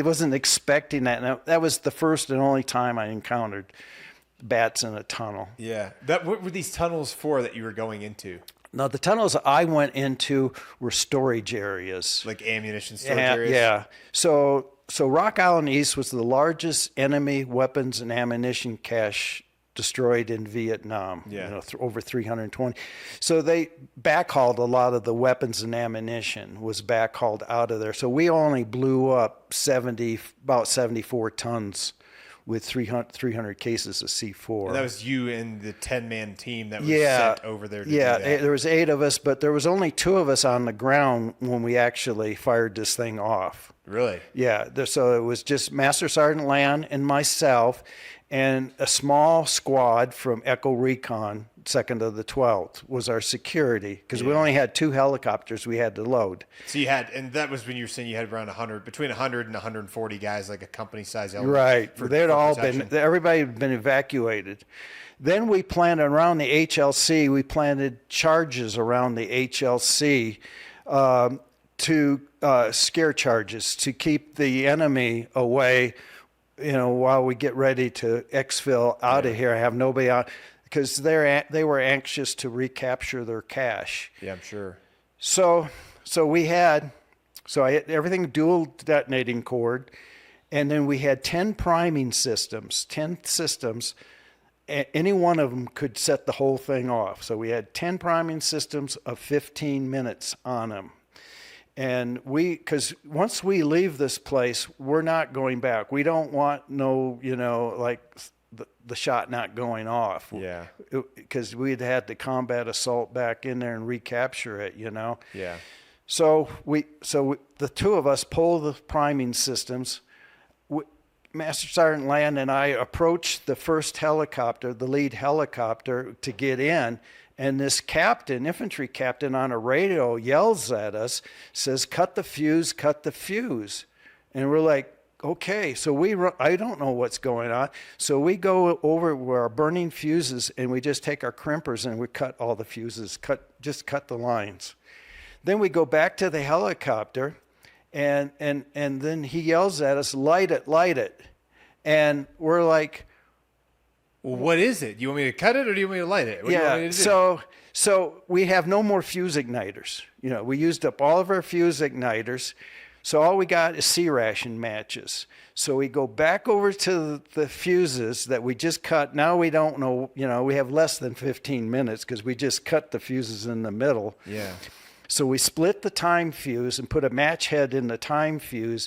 wasn't expecting that. And that was the first and only time I encountered bats in a tunnel. Yeah. What were these tunnels for that you were going into? Now, the tunnels I went into were storage areas. Like ammunition storage areas? Yeah. So Rock Island East was the largest enemy weapons and ammunition cache destroyed in Vietnam. Yeah. Over 320. So they backhauled a lot of the weapons and ammunition was backhauled out of there. So we only blew up about 74 tons with 300 cases of C4. And that was you and the 10-man team that was sent over there to do that. There was 8 of us, but there was only 2 of us on the ground when we actually fired this thing off. Really? Yeah. So it was just Master Sergeant Land and myself and a small squad from Echo Recon, 2nd of the 12th, was our security because we only had 2 helicopters we had to load. So you had, and that was when you were saying you had around between 100 and 140 guys, like a company size element. Right. Everybody had been evacuated. Then we planted around the HLC, we planted charges around the HLC to scare charges to keep the enemy away, while we get ready to exfil out of here. I have nobody out because they were anxious to recapture their cache. Yeah, I'm sure. So I had everything dual detonating cord, and then we had 10 priming systems, 10 systems. Any one of them could set the whole thing off. So we had 10 priming systems of 15 minutes on them. And because once we leave this place, we're not going back. We don't want the shot not going off. Yeah. Because we'd had to combat assault back in there and recapture it, Yeah. So the 2 of us pull the priming systems. Master Sergeant Land and I approached the first helicopter, the lead helicopter, to get in. And this infantry captain on a radio yells at us, says, cut the fuse, cut the fuse. And we're like, okay. So I don't know what's going on. So we go over where our burning fuses and we just take our crimpers and we cut all the fuses, just cut the lines. Then we go back to the helicopter and then he yells at us, light it, light it. And we're like, well, what is it? Do you want me to cut it or do you want me to light it? What do you want me to do? So we have no more fuse igniters. We used up all of our fuse igniters. So all we got is C-ration matches. So we go back over to the fuses that we just cut. Now we don't know, we have less than 15 minutes because we just cut the fuses in the middle. Yeah. So we split the time fuse and put a match head in the time fuse